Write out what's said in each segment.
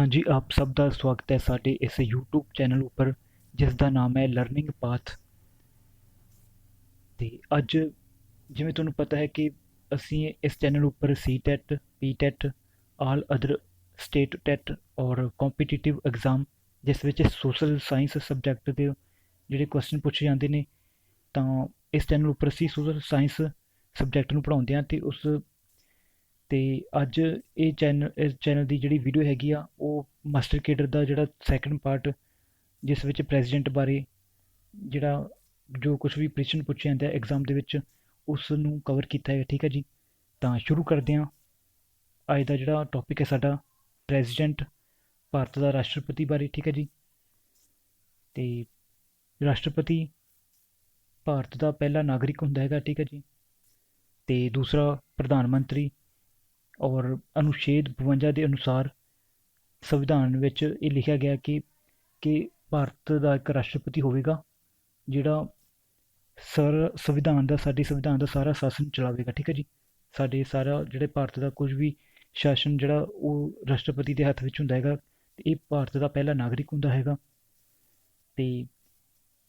हाँ जी, आप ਸਭ ਦਾ ਸਵਾਗਤ ਹੈ ਸਾਡੇ ਇਸ YouTube ਚੈਨਲ ਉੱਪਰ ਜਿਸ ਦਾ ਨਾਮ ਹੈ ਲਰਨਿੰਗ ਪਾਥ। ਤੇ ਅੱਜ ਜਿਵੇਂ ਤੁਹਾਨੂੰ ਪਤਾ ਹੈ ਕਿ ਅਸੀਂ ਇਸ ਚੈਨਲ ਉੱਪਰ ਸੀ-ਟੈਟ, ਪੀ-ਟੈਟ, ਆਲ ਅਦਰ ਸਟੇਟ ਟੈਟ ਔਰ ਕੰਪੀਟੀਟਿਵ ਐਗਜ਼ਾਮ ਜਿਸ ਵਿੱਚ ਸੋਸ਼ਲ ਸਾਇੰਸ ਸਬਜੈਕਟ ਦੇ ਜਿਹੜੇ ਕੁਐਸਚਨ ਪੁੱਛੇ ਜਾਂਦੇ ਨੇ, ਤਾਂ ਇਸ ਚੈਨਲ ਉੱਪਰ ਅਸੀਂ ਸੋਸ਼ਲ ਸਾਇੰਸ ਸਬਜੈਕਟ ਨੂੰ ਪੜ੍ਹਾਉਂਦੇ ਹਾਂ। ਤੇ ਅੱਜ ਇਸ ਚੈਨਲ ਦੀ ਜਿਹੜੀ ਵੀਡੀਓ ਹੈਗੀ ਆ ਉਹ ਮਾਸਟਰ ਕੇਡਰ ਦਾ ਜਿਹੜਾ ਸੈਕੰਡ ਪਾਰਟ, ਜਿਸ ਵਿੱਚ ਪ੍ਰੈਜ਼ੀਡੈਂਟ ਬਾਰੇ ਜਿਹੜਾ ਜੋ ਕੁਝ ਵੀ ਪ੍ਰਸ਼ਨ ਪੁੱਛਿਆ ਜਾਂਦਾ ਐਗਜ਼ਾਮ ਦੇ ਵਿੱਚ ਉਸ ਨੂੰ ਕਵਰ ਕੀਤਾ ਹੈ। ਠੀਕ ਹੈ ਜੀ, ਤਾਂ ਸ਼ੁਰੂ ਕਰਦੇ ਹਾਂ। ਅੱਜ ਦਾ ਜਿਹੜਾ ਟੌਪਿਕ ਹੈ ਸਾਡਾ ਪ੍ਰੈਜ਼ੀਡੈਂਟ, ਭਾਰਤ ਦਾ ਰਾਸ਼ਟਰਪਤੀ ਬਾਰੇ। ਠੀਕ ਹੈ ਜੀ, ਤੇ ਰਾਸ਼ਟਰਪਤੀ ਭਾਰਤ ਦਾ ਪਹਿਲਾ ਨਾਗਰਿਕ ਹੁੰਦਾ ਹੈਗਾ। ਠੀਕ ਹੈ ਜੀ, ਤੇ ਦੂਸਰਾ ਪ੍ਰਧਾਨ ਮੰਤਰੀ। ਔਰ ਅਨੁਛੇਦ 52 ਦੇ ਅਨੁਸਾਰ ਸੰਵਿਧਾਨ ਵਿੱਚ ਇਹ ਲਿਖਿਆ ਗਿਆ ਕਿ ਭਾਰਤ ਦਾ ਇੱਕ ਰਾਸ਼ਟਰਪਤੀ ਹੋਵੇਗਾ ਜਿਹੜਾ ਸਾਡੇ ਸੰਵਿਧਾਨ ਦਾ ਸਾਰਾ ਸ਼ਾਸਨ ਚਲਾਵੇਗਾ। ਠੀਕ ਹੈ ਜੀ, ਸਾਡੇ ਸਾਰਾ ਜਿਹੜੇ ਭਾਰਤ ਦਾ ਕੁਝ ਵੀ ਸ਼ਾਸਨ ਜਿਹੜਾ ਉਹ ਰਾਸ਼ਟਰਪਤੀ ਦੇ ਹੱਥ ਵਿੱਚ ਹੁੰਦਾ ਹੈਗਾ। ਇਹ ਭਾਰਤ ਦਾ ਪਹਿਲਾ ਨਾਗਰਿਕ ਹੁੰਦਾ ਹੈਗਾ। ਤੇ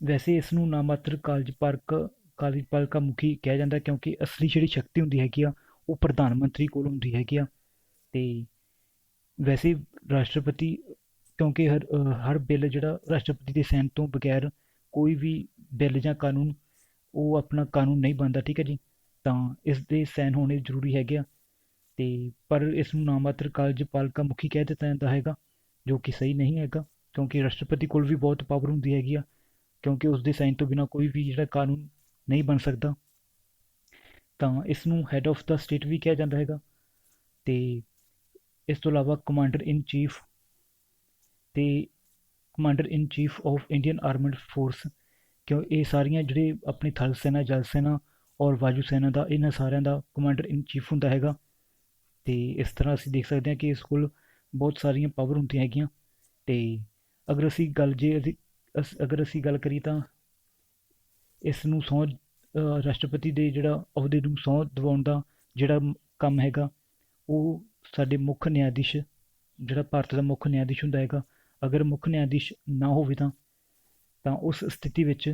ਵੈਸੇ ਇਸ ਨੂੰ ਨਾਮਾਤਰ ਕਾਰਜਪਾਲਿਕਾ ਮੁਖੀ ਕਿਹਾ ਜਾਂਦਾ ਕਿਉਂਕਿ ਅਸਲੀ ਜਿਹੜੀ ਸ਼ਕਤੀ ਹੁੰਦੀ ਹੈਗੀ ਆ ਉਹ ਪ੍ਰਧਾਨ ਮੰਤਰੀ ਕੋਲ ਹੁੰਦੀ ਹੈਗੀ ਆ। ਤੇ ਵੈਸੇ ਰਾਸ਼ਟਰਪਤੀ, ਕਿਉਂਕਿ ਹਰ ਬਿੱਲ ਜਿਹੜਾ ਰਾਸ਼ਟਰਪਤੀ ਦੇ ਸਾਈਨ ਤੋਂ ਬਗੈਰ ਕੋਈ ਵੀ ਬਿੱਲ ਜਾਂ ਕਾਨੂੰਨ ਉਹ ਆਪਣਾ ਕਾਨੂੰਨ ਨਹੀਂ ਬਣਦਾ। ਠੀਕ ਹੈ ਜੀ, ਤਾਂ ਇਸ ਦੇ ਸਾਈਨ ਹੋਣੇ ਜ਼ਰੂਰੀ ਹੈਗੇ ਆ। ਤੇ ਪਰ ਇਸ ਨੂੰ ਨਾਮਾਤਰ ਕਾਰਜਪਾਲਿਕਾ ਮੁਖੀ ਕਹਿ ਦਿੱਤਾ ਜਾਂਦਾ ਹੈਗਾ, ਜੋ ਕਿ ਸਹੀ ਨਹੀਂ ਹੈਗਾ ਕਿਉਂਕਿ ਰਾਸ਼ਟਰਪਤੀ ਕੋਲ ਵੀ ਬਹੁਤ ਪਾਵਰ ਹੁੰਦੀ ਹੈਗੀ ਆ, ਕਿਉਂਕਿ ਉਸ ਦੇ ਸਾਈਨ ਤੋਂ ਬਿਨਾਂ ਕੋਈ ਵੀ ਜਿਹੜਾ ਕਾਨੂੰਨ ਨਹੀਂ ਬਣ ਸਕਦਾ। ਤਾਂ ਇਸ ਨੂੰ ਹੈਡ ਆਫ ਦਾ ਸਟੇਟ ਵੀ ਕਿਹਾ ਜਾਂਦਾ ਹੈਗਾ। ਤੇ ਇਸ ਤੋਂ ਇਲਾਵਾ commander in chief of Indian armed force, ਕਿਉਂ ਇਹ ਸਾਰੀਆਂ ਜਿਹੜੇ ਆਪਣੀ ਥਲ ਸੈਨਾ, ਜਲ ਸੈਨਾ ਔਰ ਵਾਯੂ ਸੈਨਾ ਦਾ, ਇਹਨਾਂ ਸਾਰਿਆਂ ਦਾ ਕਮਾਂਡਰ ਇਨ ਚੀਫ ਹੁੰਦਾ ਹੈਗਾ। ਤੇ ਇਸ ਤਰ੍ਹਾਂ ਅਸੀਂ ਦੇਖ ਸਕਦੇ ਹਾਂ ਕਿ ਇਸ ਕੋਲ ਬਹੁਤ ਸਾਰੀਆਂ ਪਾਵਰ ਹੁੰਦੀਆਂ ਹੈਗੀਆਂ। ਤੇ ਅਗਰ ਅਸੀਂ ਗੱਲ ਕਰੀਏ ਤਾਂ ਇਸ ਨੂੰ ਰਾਸ਼ਟਰਪਤੀ ਦੇ ਜਿਹੜਾ ਅਹੁਦੇ ਨੂੰ ਸਹੁੰ ਦਿਵਾਉਣ ਦਾ ਜਿਹੜਾ ਕੰਮ ਹੈਗਾ ਉਹ ਸਾਡੇ ਮੁੱਖ ਨਿਆਂਧੀਸ਼, ਜਿਹੜਾ ਭਾਰਤ ਦਾ ਮੁੱਖ ਨਿਆਂਧੀਸ਼ ਹੁੰਦਾ ਹੈਗਾ, ਅਗਰ ਮੁੱਖ ਨਿਆਂਧੀਸ਼ ਨਾ ਹੋਵੇ ਤਾਂ ਉਸ ਸਥਿਤੀ ਵਿੱਚ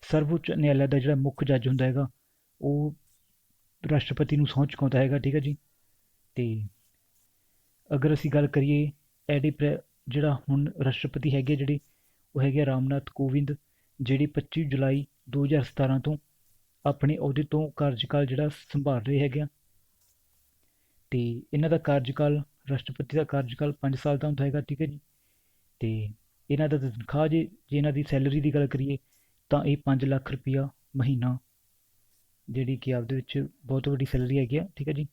ਸਰਵਉੱਚ ਨਿਆਂਲੈ ਦਾ ਜਿਹੜਾ ਮੁੱਖ ਜੱਜ ਹੁੰਦਾ ਹੈਗਾ ਉਹ ਰਾਸ਼ਟਰਪਤੀ ਨੂੰ ਸਹੁੰ ਚੁਕਾਉਂਦਾ ਹੈਗਾ। ਠੀਕ ਹੈ ਜੀ, ਤੇ ਅਗਰ ਅਸੀਂ ਗੱਲ ਕਰੀਏ ਜਿਹੜਾ ਹੁਣ ਰਾਸ਼ਟਰਪਤੀ ਹੈਗੇ ਜਿਹੜੇ ਉਹ ਹੈਗੇ ਰਾਮਨਾਥ ਕੋਵਿੰਦ, ਜਿਹੜੀ 25 ਜੁਲਾਈ 2017 ਤੋਂ ਆਪਣੇ ਅਹੁਦੇ ਤੋਂ ਕਾਰਜਕਾਲ ਜਿਹੜਾ ਸੰਭਾਲ ਰਹੇ ਹੈਗੇ ਆ। ਤੇ ਇਹਨਾਂ ਦਾ ਕਾਰਜਕਾਲ, ਰਾਸ਼ਟਰਪਤੀ ਦਾ ਕਾਰਜਕਾਲ 5 ਸਾਲ ਦਾ ਹੁੰਦਾ ਹੈਗਾ। ਠੀਕ ਹੈ ਜੀ, ਤੇ ਇਹਨਾਂ ਦਾ ਤਨਖਾਹ, ਜੇ ਇਹਨਾਂ ਦੀ ਸੈਲਰੀ ਦੀ ਗੱਲ ਕਰੀਏ ਤਾਂ ਇਹ 5 ਲੱਖ ਰੁਪਈਆ ਮਹੀਨਾ, ਜਿਹੜੀ ਕਿ ਆਪਦੇ ਵਿੱਚ ਬਹੁਤ ਵੱਡੀ ਸੈਲਰੀ ਹੈਗੀ ਆ। ਠੀਕ ਹੈ ਜੀ,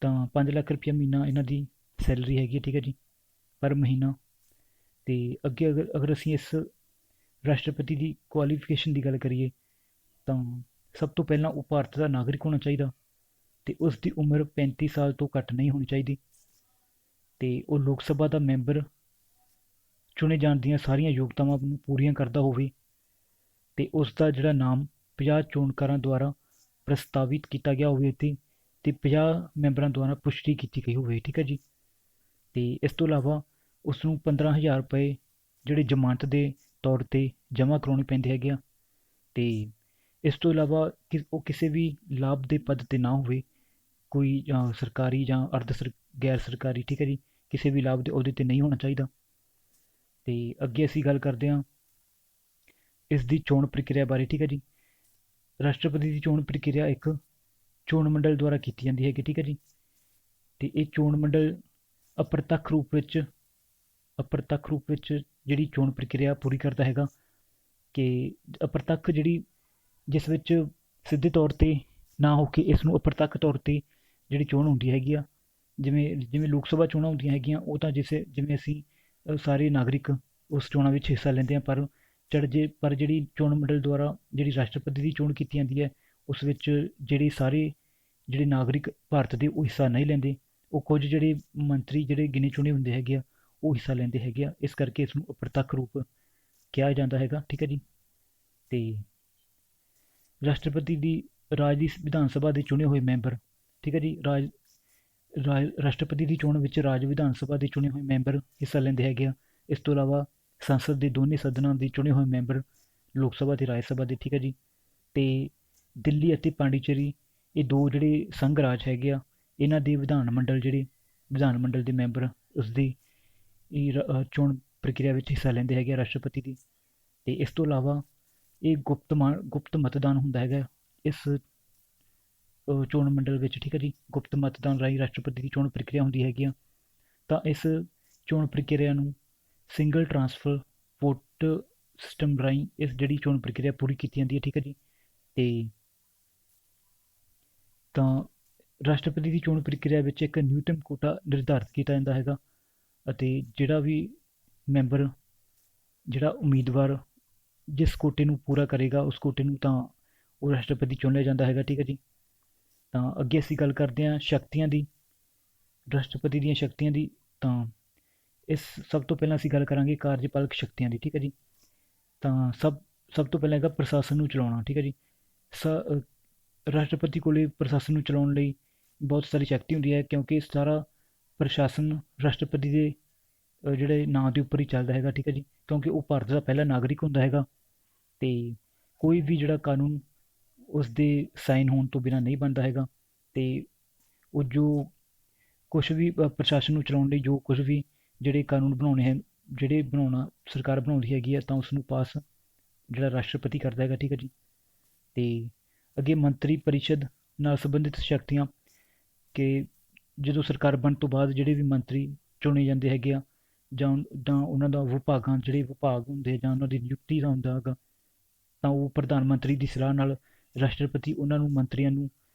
ਤਾਂ 5 ਲੱਖ ਰੁਪਈਆ ਮਹੀਨਾ ਇਹਨਾਂ ਦੀ ਸੈਲਰੀ ਹੈਗੀ। ਠੀਕ ਹੈ ਜੀ, ਪਰ ਮਹੀਨਾ। ਤੇ ਅੱਗੇ ਅਗਰ ਅਸੀਂ ਇਸ ਰਾਸ਼ਟਰਪਤੀ ਦੀ ਕੁਆਲੀਫਿਕੇਸ਼ਨ ਦੀ ਗੱਲ ਕਰੀਏ ਤਾਂ ਸਭ ਤੋਂ ਪਹਿਲਾਂ ਉਹ ਭਾਰਤ ਦਾ ਨਾਗਰਿਕ ਹੋਣਾ ਚਾਹੀਦਾ, ਤੇ ਉਸ ਦੀ ਉਮਰ 35 ਸਾਲ ਤੋਂ ਘੱਟ ਨਹੀਂ ਹੋਣੀ ਚਾਹੀਦੀ, ਤੇ ਉਹ ਲੋਕ ਸਭਾ ਦਾ ਮੈਂਬਰ ਚੁਣੇ ਜਾਣ ਦੀਆਂ ਸਾਰੀਆਂ ਯੋਗਤਾਵਾਂ ਨੂੰ ਪੂਰੀਆਂ ਕਰਦਾ ਹੋਵੇ, ਤੇ ਉਸ ਦਾ ਜਿਹੜਾ ਨਾਮ 50 ਚੋਣਕਾਰਾਂ ਦੁਆਰਾ ਪ੍ਰਸਤਾਵਿਤ ਕੀਤਾ ਗਿਆ ਹੋਵੇ ਤੇ 50 ਮੈਂਬਰਾਂ ਦੁਆਰਾ ਪੁਸ਼ਟੀ ਕੀਤੀ ਗਈ ਹੋਵੇ। ਠੀਕ ਹੈ ਜੀ, ਤੇ ਇਸ ਤੋਂ ਇਲਾਵਾ ਉਸ ਨੂੰ 15,000 ਰੁਪਏ ਜਿਹੜੇ ਜ਼ਮਾਨਤ ਦੇ ਤੌਰ 'ਤੇ ਜਮ੍ਹਾਂ ਕਰਾਉਣੇ ਪੈਂਦੇ ਹੈਗੇ ਆ। ਤੇ ਇਸ ਤੋਂ ਇਲਾਵਾ ਉਹ ਕਿਸੇ ਵੀ ਲਾਭ ਦੇ ਪਦ 'ਤੇ ਨਾ ਹੋਵੇ, ਕੋਈ ਸਰਕਾਰੀ ਜਾਂ ਗੈਰ ਸਰਕਾਰੀ। ਠੀਕ ਹੈ ਜੀ, ਕਿਸੇ ਵੀ ਲਾਭ ਦੇ ਅਹੁਦੇ 'ਤੇ ਨਹੀਂ ਹੋਣਾ ਚਾਹੀਦਾ। ਤੇ ਅੱਗੇ ਅਸੀਂ ਗੱਲ ਕਰਦੇ ਹਾਂ ਇਸ ਦੀ ਚੋਣ ਪ੍ਰਕਿਰਿਆ ਬਾਰੇ। ਠੀਕ ਹੈ ਜੀ, ਰਾਸ਼ਟਰਪਤੀ ਦੀ ਚੋਣ ਪ੍ਰਕਿਰਿਆ ਇੱਕ ਚੋਣ ਮੰਡਲ ਦੁਆਰਾ ਕੀਤੀ ਜਾਂਦੀ ਹੈਗੀ। ਠੀਕ ਹੈ ਜੀ, ਤੇ ਇਹ ਚੋਣ ਮੰਡਲ ਅਪਰਤੱਖ ਰੂਪ ਵਿੱਚ ਜਿਹੜੀ ਚੋਣ ਪ੍ਰਕਿਰਿਆ ਪੂਰੀ ਕਰਦਾ ਹੈਗਾ। ਕਿ ਅਪਰਤੱਖ ਜਿਹੜੀ ਜਿਸ ਵਿੱਚ ਸਿੱਧੇ ਤੌਰ 'ਤੇ ਨਾ ਹੋ ਕੇ ਇਸ ਨੂੰ ਅਪਰਤੱਖ ਤੌਰ 'ਤੇ ਜਿਹੜੀ ਚੋਣ ਹੁੰਦੀ ਹੈਗੀ ਆ, ਜਿਵੇਂ ਲੋਕ ਸਭਾ ਚੋਣਾਂ ਹੁੰਦੀਆਂ ਹੈਗੀਆਂ, ਉਹ ਤਾਂ ਜਿਵੇਂ ਅਸੀਂ ਸਾਰੇ ਨਾਗਰਿਕ ਉਸ ਚੋਣਾਂ ਵਿੱਚ ਹਿੱਸਾ ਲੈਂਦੇ ਹਾਂ, ਪਰ ਜਿਹੜੀ ਚੋਣ ਮੰਡਲ ਦੁਆਰਾ ਜਿਹੜੀ ਰਾਸ਼ਟਰਪਤੀ ਦੀ ਚੋਣ ਕੀਤੀ ਜਾਂਦੀ ਹੈ ਉਸ ਵਿੱਚ ਜਿਹੜੇ ਨਾਗਰਿਕ ਭਾਰਤ ਦੇ ਉਹ ਹਿੱਸਾ ਨਹੀਂ ਲੈਂਦੇ, ਉਹ ਕੁਝ ਜਿਹੜੇ ਮੰਤਰੀ ਜਿਹੜੇ ਗਿਣੇ ਚੁਣੇ ਹੁੰਦੇ ਹੈਗੇ ਆ ਉਹ ਹਿੱਸਾ ਲੈਂਦੇ ਹੈਗੇ ਆ। ਇਸ ਕਰਕੇ ਇਸ ਨੂੰ ਅਪਰਤੱਖ ਰੂਪ ਕਿਹਾ ਜਾਂਦਾ ਹੈਗਾ। ਠੀਕ ਹੈ ਜੀ, ਤੇ ਰਾਸ਼ਟਰਪਤੀ ਦੀ ਰਾਜ ਦੀ ਵਿਧਾਨ ਸਭਾ ਦੇ ਚੁਣੇ ਹੋਏ ਮੈਂਬਰ, ਠੀਕ ਹੈ ਜੀ, ਰਾਸ਼ਟਰਪਤੀ ਦੀ ਚੋਣ ਵਿੱਚ ਰਾਜ ਵਿਧਾਨ ਸਭਾ ਦੇ ਚੁਣੇ ਹੋਏ ਮੈਂਬਰ ਹਿੱਸਾ ਲੈਂਦੇ ਹੈਗੇ ਆ। ਇਸ ਤੋਂ ਇਲਾਵਾ ਸੰਸਦ ਦੇ ਦੋਨੇ ਸਦਨਾਂ ਦੇ ਚੁਣੇ ਹੋਏ ਮੈਂਬਰ, ਲੋਕ ਸਭਾ ਤੇ ਰਾਜ ਸਭਾ ਦੇ, ਠੀਕ ਹੈ ਜੀ। ਤੇ ਦਿੱਲੀ ਅਤੇ ਪਾਂਡੀਚੇਰੀ, ਇਹ ਦੋ ਜਿਹੜੇ ਸੰਘ ਰਾਜ ਹੈਗੇ ਆ, ਇਹਨਾਂ ਦੇ ਵਿਧਾਨ ਮੰਡਲ ਦੇ ਮੈਂਬਰ ਉਸਦੀ ਚੋਣ ਪ੍ਰਕਿਰਿਆ ਵਿੱਚ ਹਿੱਸਾ ਲੈਂਦੇ ਹੈਗੇ ਆ ਰਾਸ਼ਟਰਪਤੀ ਦੀ। ਤੇ ਇਸ ਤੋਂ ਇਲਾਵਾ ਇਹ ਗੁਪਤ ਮਤਦਾਨ ਹੁੰਦਾ ਹੈਗਾ ਇਸ ਚੋਣ ਮੰਡਲ ਵਿੱਚ, ਠੀਕ ਹੈ ਜੀ। ਗੁਪਤ ਮਤਦਾਨ ਰਾਹੀਂ ਰਾਸ਼ਟਰਪਤੀ ਦੀ ਚੋਣ ਪ੍ਰਕਿਰਿਆ ਹੁੰਦੀ ਹੈਗੀ ਆ। ਤਾਂ ਇਸ ਚੋਣ ਪ੍ਰਕਿਰਿਆ ਨੂੰ ਸਿੰਗਲ ਟਰਾਂਸਫਰ ਵੋਟ ਸਿਸਟਮ ਰਾਹੀਂ ਇਸ ਜਿਹੜੀ ਚੋਣ ਪ੍ਰਕਿਰਿਆ ਪੂਰੀ ਕੀਤੀ ਜਾਂਦੀ ਹੈ, ਠੀਕ ਹੈ ਜੀ। ਤੇ ਤਾਂ ਰਾਸ਼ਟਰਪਤੀ ਦੀ ਚੋਣ ਪ੍ਰਕਿਰਿਆ ਵਿੱਚ ਇੱਕ ਨਿਊਨਤਮ ਕੋਟਾ ਨਿਰਧਾਰਿਤ ਕੀਤਾ ਜਾਂਦਾ ਹੈਗਾ, ਅਤੇ ਜਿਹੜਾ ਉਮੀਦਵਾਰ ਜਿਸ ਕੋਟੇ ਨੂੰ ਪੂਰਾ ਕਰੇਗਾ ਉਸ ਕੋਟੇ ਨੂੰ ਤਾਂ ਉਹ ਰਾਸ਼ਟਰਪਤੀ ਚੁਣ ਲਿਆ ਜਾਂਦਾ ਹੈਗਾ, ਠੀਕ ਹੈ ਜੀ। ਤਾਂ ਅੱਗੇ ਅਸੀਂ ਗੱਲ ਕਰਦੇ ਹਾਂ ਸ਼ਕਤੀਆਂ ਦੀ, ਰਾਸ਼ਟਰਪਤੀ ਦੀਆਂ ਸ਼ਕਤੀਆਂ ਦੀ। ਤਾਂ ਸਭ ਤੋਂ ਪਹਿਲਾਂ ਅਸੀਂ ਗੱਲ ਕਰਾਂਗੇ ਕਾਰਜਪਾਲਕ ਸ਼ਕਤੀਆਂ ਦੀ, ਠੀਕ ਹੈ ਜੀ। ਤਾਂ ਸਭ ਤੋਂ ਪਹਿਲਾਂ ਹੈਗਾ ਪ੍ਰਸ਼ਾਸਨ ਨੂੰ ਚਲਾਉਣਾ, ਠੀਕ ਹੈ ਜੀ। ਰਾਸ਼ਟਰਪਤੀ ਕੋਲੇ ਪ੍ਰਸ਼ਾਸਨ ਨੂੰ ਚਲਾਉਣ ਲਈ ਬਹੁਤ ਸਾਰੀ ਸ਼ਕਤੀ ਹੁੰਦੀ ਹੈ, ਕਿਉਂਕਿ ਸਾਰਾ ਪ੍ਰਸ਼ਾਸਨ ਰਾਸ਼ਟਰਪਤੀ ਦੇ ਜਿਹੜੇ ਨਾਂ ਦੇ ਉੱਪਰ ਹੀ ਚੱਲਦਾ ਹੈਗਾ, ਠੀਕ ਹੈ ਜੀ। ਕਿਉਂਕਿ ਉਹ ਭਾਰਤ ਦਾ ਪਹਿਲਾ ਨਾਗਰਿਕ ਹੁੰਦਾ ਹੈਗਾ, ਤੇ ਕੋਈ ਵੀ ਜਿਹੜਾ ਕਾਨੂੰਨ ਉਸ ਦੇ ਸਾਈਨ ਹੋਣ ਤੋਂ ਬਿਨਾਂ ਨਹੀਂ ਬਣਦਾ ਹੈਗਾ। ਤੇ ਉਹ ਜੋ ਕੁਛ ਵੀ ਪ੍ਰਸ਼ਾਸਨ ਨੂੰ ਚਲਾਉਣ ਲਈ ਜੋ ਕੁਛ ਵੀ ਜਿਹੜੇ ਕਾਨੂੰਨ ਬਣਾਉਣਾ ਸਰਕਾਰ ਬਣਾਉਂਦੀ ਹੈਗੀ ਹੈ, ਤਾਂ ਉਸ ਨੂੰ ਪਾਸ ਜਿਹੜਾ ਰਾਸ਼ਟਰਪਤੀ ਕਰਦਾ ਹੈਗਾ, ਠੀਕ ਹੈ ਜੀ। ਤੇ ਅੱਗੇ ਮੰਤਰੀ ਪਰਿਸ਼ਦ ਨਾਲ ਸੰਬੰਧਿਤ ਸ਼ਕਤੀਆਂ, ਕਿ ਜਦੋਂ ਸਰਕਾਰ ਬਣਨ ਤੋਂ ਬਾਅਦ ਜਿਹੜੇ ਵੀ ਮੰਤਰੀ ਚੁਣੇ ਜਾਂਦੇ ਹੈਗੇ ਆ, ਜਾਂ ਉਹਨਾਂ ਦਾ ਵਿਭਾਗ ਹੁੰਦੇ, ਜਾਂ ਉਹਨਾਂ ਦੀ ਨਿਯੁਕਤੀ ਦਾ ਹੁੰਦਾ ਹੈਗਾ, ਤਾਂ ਉਹ ਪ੍ਰਧਾਨ ਮੰਤਰੀ ਦੀ ਸਲਾਹ ਨਾਲ ਰਾਸ਼ਟਰਪਤੀ ਮੰਤਰੀਆਂ ਨੂੰ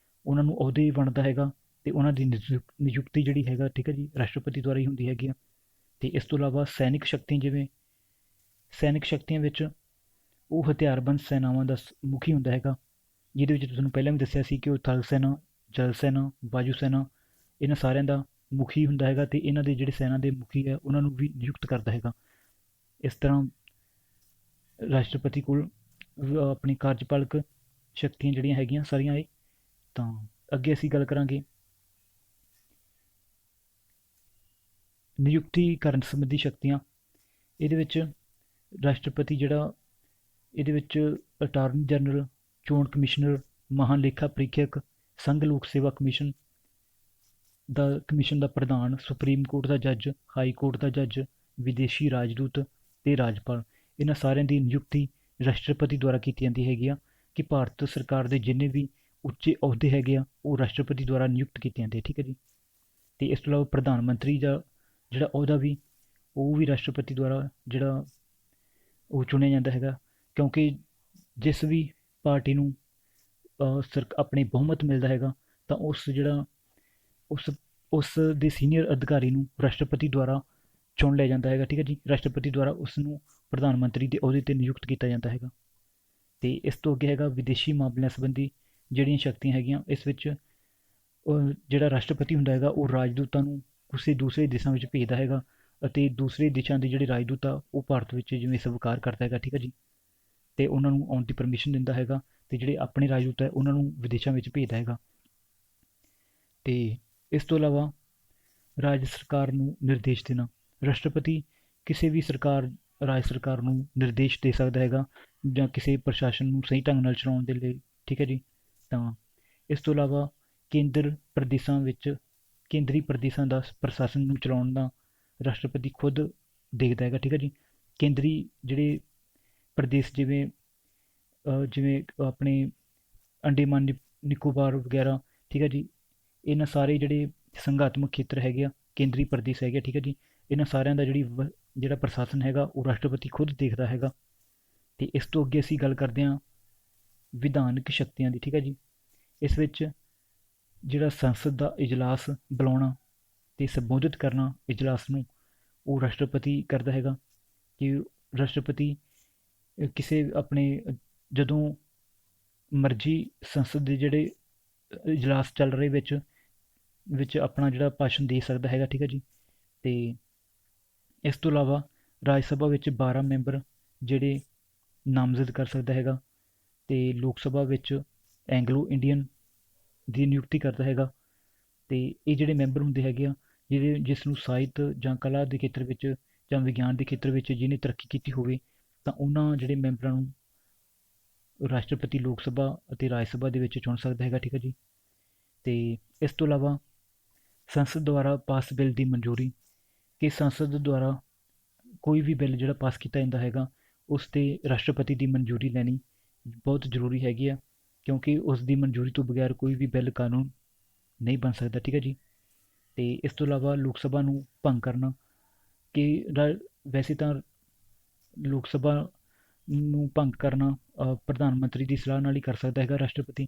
ਉਹਨਾਂ ਨੂੰ ਅਹੁਦੇ ਵੰਡਦਾ ਹੈਗਾ, ਤੇ ਉਹਨਾਂ ਦੀ ਨਿਯੁਕਤੀ ਜਿਹੜੀ ਹੈਗਾ, ਠੀਕ ਹੈ ਜੀ, ਰਾਸ਼ਟਰਪਤੀ ਦੁਆਰਾ ਹੀ ਹੁੰਦੀ ਹੈਗੀ ਆ। ਤੇ ਇਸ ਤੋਂ ਇਲਾਵਾ ਸੈਨਿਕ ਸ਼ਕਤੀਆਂ ਵਿੱਚ ਉਹ ਹਥਿਆਰਬੰਦ ਸੈਨਾਵਾਂ ਦਾ ਮੁਖੀ ਹੁੰਦਾ ਹੈਗਾ, ਜਿਹਦੇ ਵਿੱਚ ਤੁਹਾਨੂੰ ਪਹਿਲਾਂ ਵੀ ਦੱਸਿਆ ਸੀ ਕਿ ਉਹ ਥਲ ਸੈਨਾ, ਜਲ ਸੈਨਾ, ਵਾਯੂ ਸੈਨਾ, ਇਹਨਾਂ ਸਾਰਿਆਂ ਦਾ ਮੁਖੀ ਹੁੰਦਾ ਹੈਗਾ, ਤੇ ਇਹਨਾਂ ਦੇ ਜਿਹੜੇ ਸੈਨਾ ਦੇ ਮੁਖੀ ਹੈ ਉਹਨਾਂ ਨੂੰ ਵੀ ਨਿਯੁਕਤ ਕਰਦਾ ਹੈਗਾ। ਇਸ ਤਰ੍ਹਾਂ ਰਾਸ਼ਟਰਪਤੀ ਕੋਲ ਆਪਣੀ ਕਾਰਜਪਾਲਕ ਸ਼ਕਤੀਆਂ ਜਿਹੜੀਆਂ ਹੈਗੀਆਂ ਸਾਰੀਆਂ ਇਹ। ਤਾਂ ਅੱਗੇ ਅਸੀਂ ਗੱਲ ਕਰਾਂਗੇ ਨਿਯੁਕਤੀ ਕਰਨ ਸੰਬੰਧੀ ਸ਼ਕਤੀਆਂ। ਇਹਦੇ ਵਿੱਚ ਰਾਸ਼ਟਰਪਤੀ ਇਹਦੇ ਵਿੱਚ ਅਟਾਰਨੀ ਜਨਰਲ, ਚੋਣ ਕਮਿਸ਼ਨਰ, ਮਹਾਲੇਖਾ ਪ੍ਰੀਖਿਅਕ, ਸੰਘ ਲੋਕ ਸੇਵਾ ਕਮਿਸ਼ਨ ਦਾ ਪ੍ਰਧਾਨ, ਸੁਪਰੀਮ ਕੋਰਟ ਦਾ ਜੱਜ, ਹਾਈ ਕੋਰਟ ਦਾ ਜੱਜ, ਵਿਦੇਸ਼ੀ ਰਾਜਦੂਤ ਤੇ ਰਾਜਪਾਲ, ਇਹਨਾਂ ਸਾਰਿਆਂ ਦੀ ਨਿਯੁਕਤੀ ਰਾਸ਼ਟਰਪਤੀ ਦੁਆਰਾ ਕੀਤੀ ਜਾਂਦੀ ਹੈਗੀ ਆ। ਕਿ ਭਾਰਤ ਸਰਕਾਰ ਦੇ ਜਿੰਨੇ ਵੀ ਉੱਚੇ ਅਹੁਦੇ ਹੈਗੇ ਆ ਉਹ ਰਾਸ਼ਟਰਪਤੀ ਦੁਆਰਾ ਨਿਯੁਕਤ ਕੀਤੇ ਜਾਂਦੇ, ਠੀਕ ਹੈ ਜੀ। ਤੇ ਇਸ ਤੋਂ ਇਲਾਵਾ ਪ੍ਰਧਾਨ ਮੰਤਰੀ ਦਾ ਜਿਹੜਾ ਅਹੁਦਾ ਵੀ ਉਹ ਵੀ ਰਾਸ਼ਟਰਪਤੀ ਦੁਆਰਾ ਜਿਹੜਾ ਉਹ ਚੁਣਿਆ ਜਾਂਦਾ ਹੈਗਾ, ਕਿਉਂਕਿ ਜਿਸ ਵੀ ਪਾਰਟੀ ਨੂੰ ਆਪਣੀ ਬਹੁਮਤ ਮਿਲਦਾ ਹੈਗਾ, ਤਾਂ ਉਸ ਦੇ ਸੀਨੀਅਰ ਅਧਿਕਾਰੀ ਨੂੰ ਰਾਸ਼ਟਰਪਤੀ ਦੁਆਰਾ ਚੁਣ ਲਿਆ ਜਾਂਦਾ ਹੈਗਾ, ਠੀਕ ਹੈ ਜੀ। ਰਾਸ਼ਟਰਪਤੀ ਦੁਆਰਾ ਉਸ ਨੂੰ ਪ੍ਰਧਾਨ ਮੰਤਰੀ ਦੇ ਅਹੁਦੇ 'ਤੇ ਨਿਯੁਕਤ ਕੀਤਾ ਜਾਂਦਾ ਹੈਗਾ। ਤੇ ਇਸ ਤੋਂ ਅੱਗੇ ਹੈਗਾ ਵਿਦੇਸ਼ੀ ਮਾਮਲਿਆਂ ਸੰਬੰਧੀ ਜਿਹੜੀਆਂ ਸ਼ਕਤੀਆਂ ਹੈਗੀਆਂ। ਇਸ ਵਿੱਚ ਜਿਹੜਾ ਰਾਸ਼ਟਰਪਤੀ ਹੁੰਦਾ ਹੈਗਾ ਉਹ ਰਾਜਦੂਤਾਂ ਨੂੰ ਕਿਸੇ ਦੂਸਰੇ ਦੇਸ਼ਾਂ ਵਿੱਚ ਭੇਜਦਾ ਹੈਗਾ, ਅਤੇ ਦੂਸਰੇ ਦੇਸ਼ਾਂ ਦੇ ਜਿਹੜੇ ਰਾਜਦੂਤ ਆ ਉਹ ਭਾਰਤ ਵਿੱਚ ਜਿਵੇਂ ਸਵੀਕਾਰ ਕਰਦਾ ਹੈਗਾ, ਠੀਕ ਹੈ ਜੀ। ਤੇ ਉਹਨਾਂ ਨੂੰ ਆਉਣ ਦੀ ਪਰਮਿਸ਼ਨ ਦਿੰਦਾ ਹੈਗਾ, ਤੇ ਜਿਹੜੇ ਆਪਣੇ ਰਾਜਦੂਤ ਹੈ ਉਹਨਾਂ ਨੂੰ ਵਿਦੇਸ਼ਾਂ ਵਿੱਚ ਭੇਜਦਾ ਹੈਗਾ। ਤੇ ਇਸ ਤੋਂ ਇਲਾਵਾ ਰਾਜ ਸਰਕਾਰ ਨੂੰ ਨਿਰਦੇਸ਼ ਦੇਣਾ, ਰਾਸ਼ਟਰਪਤੀ ਕਿਸੇ ਵੀ ਰਾਜ ਸਰਕਾਰ ਨੂੰ ਨਿਰਦੇਸ਼ ਦੇ ਸਕਦਾ ਹੈਗਾ, ਜਾਂ ਕਿਸੇ ਪ੍ਰਸ਼ਾਸਨ ਨੂੰ ਸਹੀ ਢੰਗ ਨਾਲ ਚਲਾਉਣ ਦੇ ਲਈ, ਠੀਕ ਹੈ ਜੀ। ਤਾਂ ਇਸ ਤੋਂ ਇਲਾਵਾ ਕੇਂਦਰੀ ਪ੍ਰਦੇਸ਼ਾਂ ਦਾ ਪ੍ਰਸ਼ਾਸਨ ਨੂੰ ਚਲਾਉਣ ਦਾ ਰਾਸ਼ਟਰਪਤੀ ਖੁਦ ਦੇਖਦਾ ਹੈਗਾ, ਠੀਕ ਹੈ ਜੀ। ਕੇਂਦਰੀ ਜਿਹੜੇ ਪ੍ਰਦੇਸ਼ ਜਿਵੇਂ ਆਪਣੇ ਅੰਡੇਮਾਨ ਨਿਕੋਬਾਰ ਵਗੈਰਾ, ਠੀਕ ਹੈ ਜੀ, ਇਹਨਾਂ ਸਾਰੇ ਜਿਹੜੇ ਸੰਘਾਤਮਕ ਖੇਤਰ ਹੈਗੇ ਆ, ਕੇਂਦਰੀ ਪ੍ਰਦੇਸ਼ ਹੈਗੇ, ਠੀਕ ਹੈ ਜੀ। ਇਹਨਾਂ ਸਾਰਿਆਂ ਦਾ ਜਿਹੜਾ ਪ੍ਰਸ਼ਾਸਨ ਹੈਗਾ ਉਹ ਰਾਸ਼ਟਰਪਤੀ ਖੁਦ ਦੇਖਦਾ ਹੈਗਾ। ਤੇ ਇਸ ਤੋਂ ਅੱਗੇ ਅਸੀਂ ਗੱਲ ਕਰਦੇ ਹਾਂ ਵਿਧਾਨਕ ਸ਼ਕਤੀਆਂ ਦੀ, ਠੀਕ ਹੈ ਜੀ। ਇਸ ਵਿੱਚ ਜਿਹੜਾ ਸੰਸਦ ਦਾ ਇਜਲਾਸ ਬੁਲਾਉਣਾ ਤੇ ਸੰਬੋਧਿਤ ਕਰਨਾ ਇਜਲਾਸ ਨੂੰ, ਉਹ ਰਾਸ਼ਟਰਪਤੀ ਕਰਦਾ ਹੈਗਾ। ਕਿ ਰਾਸ਼ਟਰਪਤੀ ਜਦੋਂ ਮਰਜ਼ੀ ਸੰਸਦ ਦੇ ਜਿਹੜੇ ਇਜਲਾਸ ਚੱਲ ਰਹੇ ਵਿੱਚ ਆਪਣਾ ਜਿਹੜਾ ਭਾਸ਼ਣ ਦੇ ਸਕਦਾ ਹੈਗਾ, ਠੀਕ ਹੈ ਜੀ। ਤੇ ਇਸ ਤੋਂ ਇਲਾਵਾ ਰਾਜ ਸਭਾ ਵਿੱਚ 12 ਮੈਂਬਰ ਜਿਹੜੇ ਨਾਮਜ਼ਦ ਕਰ ਸਕਦਾ ਹੈਗਾ, ਤੇ ਲੋਕ ਸਭਾ ਵਿੱਚ ਐਂਗਲੋ ਇੰਡੀਅਨ ਦੀ ਨਿਯੁਕਤੀ ਕਰਦਾ ਹੈਗਾ, ਤੇ ਇਹ ਜਿਹੜੇ ਮੈਂਬਰ ਹੁੰਦੇ ਹੈਗੇ ਆ, ਜਿਸ ਨੂੰ ਸਾਹਿਤ ਜਾਂ ਕਲਾ ਦੇ ਖੇਤਰ ਵਿੱਚ ਜਾਂ ਵਿਗਿਆਨ ਦੇ ਖੇਤਰ ਵਿੱਚ ਜਿਹਨੇ ਤਰੱਕੀ ਕੀਤੀ ਹੋਵੇ, ਤਾਂ ਉਹਨਾਂ ਜਿਹੜੇ ਮੈਂਬਰਾਂ ਨੂੰ ਰਾਸ਼ਟਰਪਤੀ ਲੋਕ ਸਭਾ ਅਤੇ ਰਾਜ ਸਭਾ ਦੇ ਵਿੱਚ ਚੁਣ ਸਕਦਾ ਹੈਗਾ, ਠੀਕ ਹੈ ਜੀ। ਤੇ ਇਸ ਤੋਂ ਇਲਾਵਾ ਸੰਸਦ ਦੁਆਰਾ ਪਾਸ ਬਿੱਲ ਦੀ ਮਨਜ਼ੂਰੀ, ਕਿ ਸੰਸਦ ਦੁਆਰਾ ਕੋਈ ਵੀ ਬਿੱਲ ਜਿਹੜਾ ਪਾਸ ਕੀਤਾ ਜਾਂਦਾ ਹੈਗਾ, ਉਸ 'ਤੇ ਰਾਸ਼ਟਰਪਤੀ ਦੀ ਮਨਜ਼ੂਰੀ ਲੈਣੀ ਬਹੁਤ ਜ਼ਰੂਰੀ ਹੈਗੀ ਆ, ਕਿਉਂਕਿ ਉਸ ਦੀ ਮਨਜ਼ੂਰੀ ਤੋਂ ਬਗੈਰ ਕੋਈ ਵੀ ਬਿੱਲ ਕਾਨੂੰਨ ਨਹੀਂ ਬਣ ਸਕਦਾ, ਠੀਕ ਹੈ ਜੀ। ਤੇ ਇਸ ਤੋਂ ਇਲਾਵਾ ਲੋਕ ਸਭਾ ਨੂੰ ਭੰਗ ਕਰਨਾ, ਕਿ ਵੈਸੇ ਤਾਂ ਲੋਕ ਸਭਾ ਨੂੰ ਭੰਗ ਕਰਨਾ ਪ੍ਰਧਾਨ ਮੰਤਰੀ ਦੀ ਸਲਾਹ ਨਾਲ ਹੀ ਕਰ ਸਕਦਾ ਹੈਗਾ ਰਾਸ਼ਟਰਪਤੀ,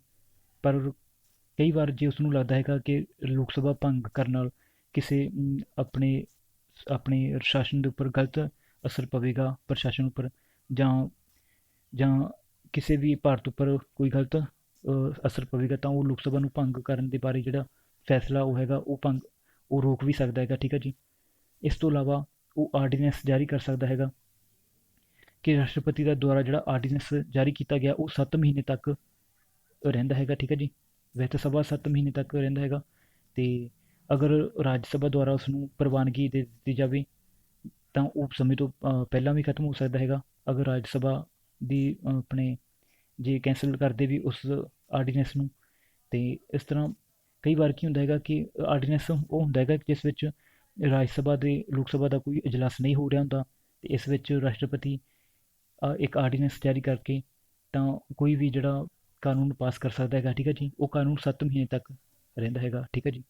ਪਰ ਕਈ ਵਾਰ ਜੇ ਉਸ ਨੂੰ ਲੱਗਦਾ ਹੈਗਾ ਕਿ ਲੋਕ ਸਭਾ ਭੰਗ ਕਰਨ ਨਾਲ ਕਿਸੇ ਆਪਣੇ ਆਪਣੇ ਸ਼ਾਸਨ ਦੇ ਉੱਪਰ ਗਲਤ ਅਸਰ ਪਵੇਗਾ, ਪ੍ਰਸ਼ਾਸਨ ਉੱਪਰ, ਜਾਂ ਜਾਂ ਕਿਸੇ ਵੀ ਭਾਰਤ ਉੱਪਰ ਕੋਈ ਗਲਤ ਅਸਰ ਪਵੇਗਾ, ਤਾਂ ਉਹ ਲੋਕ ਸਭਾ ਨੂੰ ਭੰਗ ਕਰਨ ਦੇ ਬਾਰੇ ਜਿਹੜਾ ਫੈਸਲਾ ਉਹ ਹੈਗਾ ਉਹ ਰੋਕ ਵੀ ਸਕਦਾ ਹੈਗਾ, ਠੀਕ ਹੈ ਜੀ। ਇਸ ਤੋਂ ਇਲਾਵਾ ਉਹ ਆਰਡੀਨੈਂਸ ਜਾਰੀ ਕਰ ਸਕਦਾ ਹੈਗਾ, ਕਿ ਰਾਸ਼ਟਰਪਤੀ ਦਾ ਦੁਆਰਾ ਜਿਹੜਾ ਆਰਡੀਨੈਂਸ ਜਾਰੀ ਕੀਤਾ ਗਿਆ ਉਹ 7 ਮਹੀਨੇ ਤੱਕ ਰਹਿੰਦਾ ਹੈਗਾ, ਠੀਕ ਹੈ ਜੀ। ਵਿੱਤ ਸਭਾ 7 ਮਹੀਨੇ ਤੱਕ ਰਹਿੰਦਾ ਹੈਗਾ, ਤੇ ਅਗਰ ਰਾਜ ਸਭਾ ਦੁਆਰਾ ਉਸ ਨੂੰ ਪ੍ਰਵਾਨਗੀ ਦੇ ਦਿੱਤੀ ਜਾਵੇ ਤਾਂ ਉਹ ਸਮੇਂ ਤੋਂ ਪਹਿਲਾਂ ਵੀ ਖਤਮ ਹੋ ਸਕਦਾ ਹੈਗਾ। ਅਗਰ ਰਾਜ ਸਭਾ ਦੀ ਆਪਣੇ ਜੇ ਕੈਂਸਲ ਕਰਦੇ ਵੀ ਉਸ ਆਰਡੀਨੈਂਸ ਨੂੰ, ਤੇ ਇਸ ਤਰ੍ਹਾਂ ਕਈ ਵਾਰ ਕੀ ਹੁੰਦਾ ਹੈਗਾ ਕਿ ਆਰਡੀਨੈਂਸ ਉਹ ਹੁੰਦਾ ਹੈਗਾ ਜਿਸ ਵਿੱਚ ਰਾਜ ਸਭਾ ਦੇ ਲੋਕ ਸਭਾ ਦਾ ਕੋਈ ਇਜਲਾਸ ਨਹੀਂ ਹੋ ਰਿਹਾ ਹੁੰਦਾ, ਤੇ ਇਸ ਵਿੱਚ ਰਾਸ਼ਟਰਪਤੀ ਇੱਕ ਆਰਡੀਨੈਂਸ ਜਾਰੀ ਕਰਕੇ ਤਾਂ ਕੋਈ ਵੀ ਜਿਹੜਾ ਕਾਨੂੰਨ ਪਾਸ ਕਰ ਸਕਦਾ ਹੈਗਾ, ਠੀਕ ਹੈ ਜੀ। ਉਹ ਕਾਨੂੰਨ 7 ਮਹੀਨੇ ਤੱਕ ਰਹਿੰਦਾ ਹੈਗਾ, ਠੀਕ ਹੈ ਜੀ।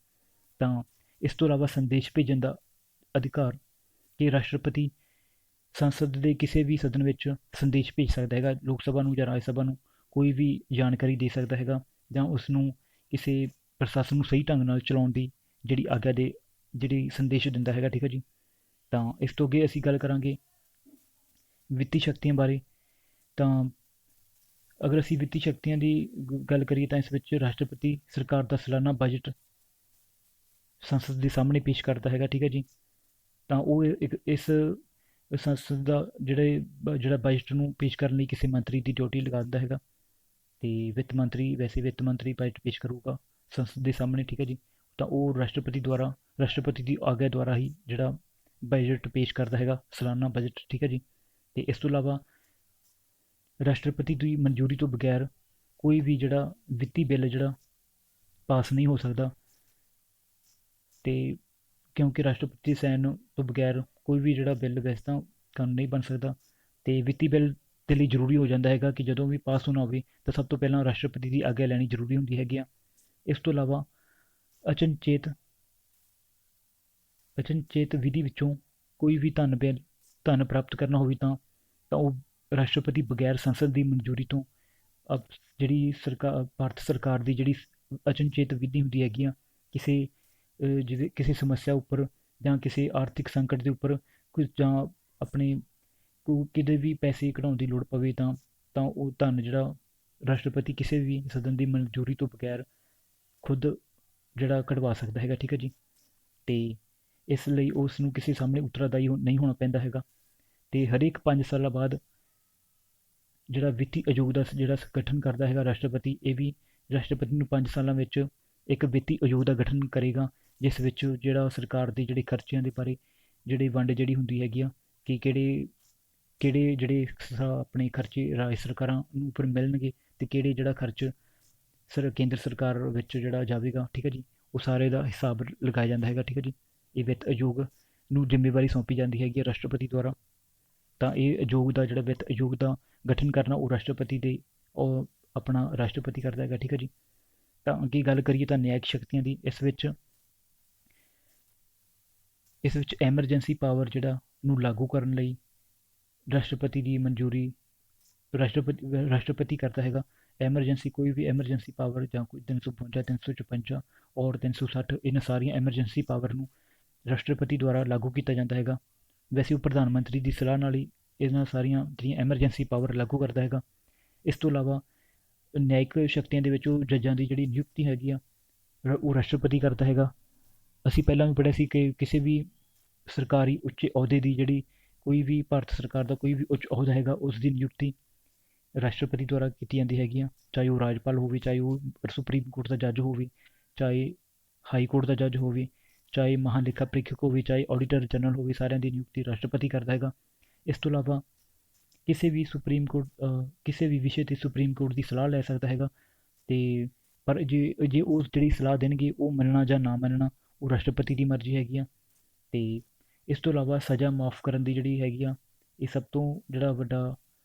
ਤਾਂ ਇਸ ਤੋਂ ਇਲਾਵਾ ਸੰਦੇਸ਼ ਭੇਜਣ ਦਾ ਅਧਿਕਾਰ, ਕਿ ਰਾਸ਼ਟਰਪਤੀ ਸੰਸਦ ਦੇ ਕਿਸੇ ਵੀ ਸਦਨ ਵਿੱਚ ਸੰਦੇਸ਼ ਭੇਜ ਸਕਦਾ ਹੈਗਾ, ਲੋਕ ਸਭਾ ਨੂੰ ਜਾਂ ਰਾਜ ਸਭਾ ਨੂੰ ਕੋਈ ਵੀ ਜਾਣਕਾਰੀ ਦੇ ਸਕਦਾ ਹੈਗਾ, ਜਾਂ ਉਸ ਨੂੰ ਕਿਸੇ ਪ੍ਰਸ਼ਾਸਨ ਨੂੰ ਸਹੀ ਢੰਗ ਨਾਲ ਚਲਾਉਣ ਦੀ ਜਿਹੜੀ ਆਗਿਆ ਦੇ ਜਿਹੜੀ ਸੰਦੇਸ਼ ਦਿੰਦਾ ਹੈਗਾ, ਠੀਕ ਹੈ ਜੀ। ਤਾਂ ਇਸ ਤੋਂ ਅੱਗੇ ਅਸੀਂ ਗੱਲ ਕਰਾਂਗੇ ਵਿੱਤੀ ਸ਼ਕਤੀਆਂ ਬਾਰੇ। ਤਾਂ ਅਗਰ ਅਸੀਂ ਵਿੱਤੀ ਸ਼ਕਤੀਆਂ ਦੀ ਗੱਲ ਕਰੀਏ ਤਾਂ ਇਸ ਵਿੱਚ ਰਾਸ਼ਟਰਪਤੀ ਸਰਕਾਰ ਦਾ ਸਾਲਾਨਾ ਬਜਟ ਸੰਸਦ ਦੇ ਸਾਹਮਣੇ ਪੇਸ਼ ਕਰਦਾ ਹੈਗਾ, ਠੀਕ ਹੈ ਜੀ। ਤਾਂ ਉਹ ਇੱਕ ਇਸ ਸੰਸਦ ਦਾ ਜਿਹੜਾ ਬਜਟ ਨੂੰ ਪੇਸ਼ ਕਰਨ ਲਈ ਕਿਸੇ ਮੰਤਰੀ ਦੀ ਡਿਊਟੀ ਲਗਾ ਦਿੰਦਾ ਹੈਗਾ, ਤੇ ਵਿੱਤ ਮੰਤਰੀ ਬਜਟ ਪੇਸ਼ ਕਰੂਗਾ ਸੰਸਦ ਦੇ ਸਾਹਮਣੇ, ਠੀਕ ਹੈ ਜੀ। ਤਾਂ ਉਹ ਰਾਸ਼ਟਰਪਤੀ ਦੀ ਆਗਿਆ ਦੁਆਰਾ ਹੀ ਜਿਹੜਾ ਬਜਟ ਪੇਸ਼ ਕਰਦਾ ਹੈਗਾ, ਸਾਲਾਨਾ ਬਜਟ, ਠੀਕ ਹੈ ਜੀ। ਤੇ ਇਸ ਤੋਂ ਇਲਾਵਾ ਰਾਸ਼ਟਰਪਤੀ ਦੀ ਮਨਜ਼ੂਰੀ ਤੋਂ ਬਗੈਰ ਕੋਈ ਵੀ ਜਿਹੜਾ ਵਿੱਤੀ ਬਿੱਲ ਜਿਹੜਾ ਪਾਸ ਨਹੀਂ ਹੋ ਸਕਦਾ, ਤੇ ਕਿਉਂਕਿ ਰਾਸ਼ਟਰਪਤੀ ਦੇ ਸਾਈਨ ਤੋਂ ਬਗੈਰ ਕੋਈ ਵੀ ਜਿਹੜਾ ਬਿੱਲ ਵੈਸੇ ਤਾਂ ਕਾਨੂੰਨ ਨਹੀਂ ਬਣ ਸਕਦਾ, ਤੇ ਵਿੱਤੀ ਬਿੱਲ ਦੇ ਲਈ ਜ਼ਰੂਰੀ ਹੋ ਜਾਂਦਾ ਹੈਗਾ ਕਿ ਜਦੋਂ ਵੀ ਪਾਸ ਹੋਣਾ ਹੋਵੇ ਤਾਂ ਸਭ ਤੋਂ ਪਹਿਲਾਂ ਰਾਸ਼ਟਰਪਤੀ ਦੀ ਆਗਿਆ ਲੈਣੀ ਜ਼ਰੂਰੀ ਹੁੰਦੀ ਹੈਗੀ ਆ। ਇਸ ਤੋਂ ਇਲਾਵਾ ਅਚਨਚੇਤ ਵਿਧੀ ਵਿੱਚੋਂ ਕੋਈ ਵੀ ਧਨ ਪ੍ਰਾਪਤ ਕਰਨਾ ਹੋਵੇ ਤਾਂ ਉਹ ਰਾਸ਼ਟਰਪਤੀ ਬਗੈਰ ਸੰਸਦ ਦੀ ਮਨਜ਼ੂਰੀ ਤੋਂ ਜਿਹੜੀ ਭਾਰਤ ਸਰਕਾਰ ਦੀ ਜਿਹੜੀ ਅਚਨਚੇਤ ਵਿਧੀ ਹੁੰਦੀ ਹੈਗੀ ਆ, ਕਿਸੇ ਸਮੱਸਿਆ ਉੱਪਰ ਜਾਂ ਕਿਸੇ ਆਰਥਿਕ ਸੰਕਟ ਦੇ ਉੱਪਰ ਜਾਂ ਆਪਣੇ ਕਿਤੇ ਵੀ ਪੈਸੇ ਕਢਾਉਣ ਦੀ ਲੋੜ ਪਵੇ ਤਾਂ ਉਹ ਧਨ ਜਿਹੜਾ ਰਾਸ਼ਟਰਪਤੀ ਕਿਸੇ ਵੀ ਸਦਨ ਦੀ ਮਨਜ਼ੂਰੀ ਤੋਂ ਬਗੈਰ ਖੁਦ ਜਿਹੜਾ ਕਢਵਾ ਸਕਦਾ ਹੈਗਾ, ਠੀਕ ਹੈ ਜੀ। ਤੇ ਇਸ ਲਈ ਉਸ ਨੂੰ ਕਿਸੇ ਸਾਹਮਣੇ ਉੱਤਰਦਾਈ ਨਹੀਂ ਹੋਣਾ ਪੈਂਦਾ ਹੈਗਾ, ਤੇ ਹਰੇਕ 5 ਸਾਲਾਂ ਬਾਅਦ ਜਿਹੜਾ ਵਿੱਤੀ ਆਯੋਗ ਦਾ ਜਿਹੜਾ ਗਠਨ ਕਰਦਾ ਹੈਗਾ ਰਾਸ਼ਟਰਪਤੀ, ਇਹ ਵੀ ਰਾਸ਼ਟਰਪਤੀ ਨੂੰ 5 ਸਾਲਾਂ ਵਿੱਚ ਇੱਕ ਵਿੱਤੀ ਆਯੋਗ ਦਾ ਗਠਨ ਕਰੇਗਾ, ਜਿਸ ਵਿੱਚ ਜਿਹੜਾ ਸਰਕਾਰ ਦੇ ਜਿਹੜੇ ਖਰਚਿਆਂ ਦੇ ਬਾਰੇ ਜਿਹੜੀ ਵੰਡ ਜਿਹੜੀ ਹੁੰਦੀ ਹੈਗੀ ਆ, ਕਿ ਕਿਹੜੇ ਜਿਹੜੇ ਆਪਣੇ ਖਰਚੇ ਰਾਜ ਸਰਕਾਰਾਂ ਨੂੰ ਉੱਪਰ ਮਿਲਣਗੇ ਤੇ ਕਿਹੜੇ ਜਿਹੜਾ ਖਰਚ ਕੇਂਦਰ ਸਰਕਾਰ ਵਿੱਚ ਜਿਹੜਾ ਜਾਵੇਗਾ, ਠੀਕ ਹੈ ਜੀ। ਉਹ ਸਾਰੇ ਦਾ ਹਿਸਾਬ ਲਗਾਇਆ ਜਾਂਦਾ ਹੈਗਾ, ਠੀਕ ਹੈ ਜੀ। ਇਹ ਵਿੱਤ ਆਯੋਗ ਨੂੰ ਜ਼ਿੰਮੇਵਾਰੀ ਸੌਂਪੀ ਜਾਂਦੀ ਹੈਗੀ ਹੈ ਰਾਸ਼ਟਰਪਤੀ ਦੁਆਰਾ। ਤਾਂ ਇਹ ਆਯੋਗ ਦਾ ਜਿਹੜਾ ਵਿੱਤ ਆਯੋਗ ਦਾ ਗਠਨ ਕਰਨਾ ਉਹ ਆਪਣਾ ਰਾਸ਼ਟਰਪਤੀ ਕਰਦਾ ਹੈਗਾ, ਠੀਕ ਹੈ ਜੀ। ਤਾਂ ਅੱਗੇ ਗੱਲ ਕਰੀਏ ਤਾਂ ਨਿਆਇਕ ਸ਼ਕਤੀਆਂ ਦੀ, ਇਸ ਵਿੱਚ ਐਮਰਜੈਂਸੀ ਪਾਵਰ ਜਿਹੜਾ ਨੂੰ ਲਾਗੂ ਕਰਨ ਲਈ ਰਾਸ਼ਟਰਪਤੀ ਦੀ ਮਨਜ਼ੂਰੀ ਰਾਸ਼ਟਰਪਤੀ ਕਰਦਾ ਹੈਗਾ। ਕੋਈ ਵੀ ਐਮਰਜੈਂਸੀ ਪਾਵਰ ਜਾਂ ਕੋਈ 352, 354 ਔਰ 360, ਇਹਨਾਂ ਸਾਰੀਆਂ ਐਮਰਜੈਂਸੀ ਪਾਵਰ ਨੂੰ ਰਾਸ਼ਟਰਪਤੀ ਦੁਆਰਾ ਲਾਗੂ ਕੀਤਾ ਜਾਂਦਾ ਹੈਗਾ। ਵੈਸੇ ਉਹ ਪ੍ਰਧਾਨ ਮੰਤਰੀ ਦੀ ਸਲਾਹ ਨਾਲ ਹੀ ਇਹਨਾਂ ਸਾਰੀਆਂ ਜਿਹੜੀਆਂ ਐਮਰਜੈਂਸੀ ਪਾਵਰ ਲਾਗੂ ਕਰਦਾ ਹੈਗਾ। ਇਸ ਤੋਂ ਇਲਾਵਾ ਨਿਆਇਕ ਸ਼ਕਤੀਆਂ ਦੇ ਵਿੱਚ ਉਹ ਜੱਜਾਂ ਦੀ ਜਿਹੜੀ ਨਿਯੁਕਤੀ ਹੈਗੀ ਆ ਉਹ ਰਾਸ਼ਟਰਪਤੀ ਕਰਦਾ ਹੈਗਾ। ਅਸੀਂ ਪਹਿਲਾਂ ਵੀ ਪੜ੍ਹਿਆ ਸੀ ਕਿ ਕਿਸੇ ਵੀ ਸਰਕਾਰੀ ਉੱਚੇ ਅਹੁਦੇ ਦੀ ਜਿਹੜੀ ਕੋਈ ਵੀ ਭਾਰਤ ਸਰਕਾਰ ਦਾ ਕੋਈ ਵੀ ਉੱਚ ਅਹੁਦਾ ਹੈਗਾ, ਉਸ ਦੀ ਨਿਯੁਕਤੀ ਰਾਸ਼ਟਰਪਤੀ ਦੁਆਰਾ ਕੀਤੀ ਜਾਂਦੀ ਹੈਗੀ ਆ, ਚਾਹੇ ਉਹ ਰਾਜਪਾਲ ਹੋਵੇ, ਚਾਹੇ ਉਹ ਸੁਪਰੀਮ ਕੋਰਟ ਦਾ ਜੱਜ ਹੋਵੇ, ਚਾਹੇ ਹਾਈ ਕੋਰਟ ਦਾ ਜੱਜ ਹੋਵੇ, ਚਾਹੇ ਮਹਾਲੇਖਾ ਪ੍ਰੀਖਕ ਹੋਵੇ, ਚਾਹੇ ਆਡੀਟਰ ਜਨਰਲ ਹੋਵੇ, ਸਾਰਿਆਂ ਦੀ ਨਿਯੁਕਤੀ ਰਾਸ਼ਟਰਪਤੀ ਕਰਦਾ ਹੈਗਾ। ਇਸ ਤੋਂ ਇਲਾਵਾ ਕਿਸੇ ਵੀ ਵਿਸ਼ੇ 'ਤੇ ਸੁਪਰੀਮ ਕੋਰਟ ਦੀ ਸਲਾਹ ਲੈ ਸਕਦਾ ਹੈਗਾ। ਅਤੇ ਪਰ ਜੇ ਉਹ ਜਿਹੜੀ ਸਲਾਹ ਦੇਣਗੇ ਉਹ ਮੰਨਣਾ ਜਾਂ ਨਾ ਮੰਨਣਾ ਉਹ ਰਾਸ਼ਟਰਪਤੀ ਦੀ ਮਰਜ਼ੀ ਹੈਗੀ ਆ। ਅਤੇ ਇਸ ਤੋਂ ਇਲਾਵਾ ਸਜ਼ਾ ਮਾਫ਼ ਕਰਨ ਦੀ ਜਿਹੜੀ ਹੈਗੀ ਆ, ਇਹ ਸਭ ਤੋਂ ਜਿਹੜਾ ਵੱਡਾ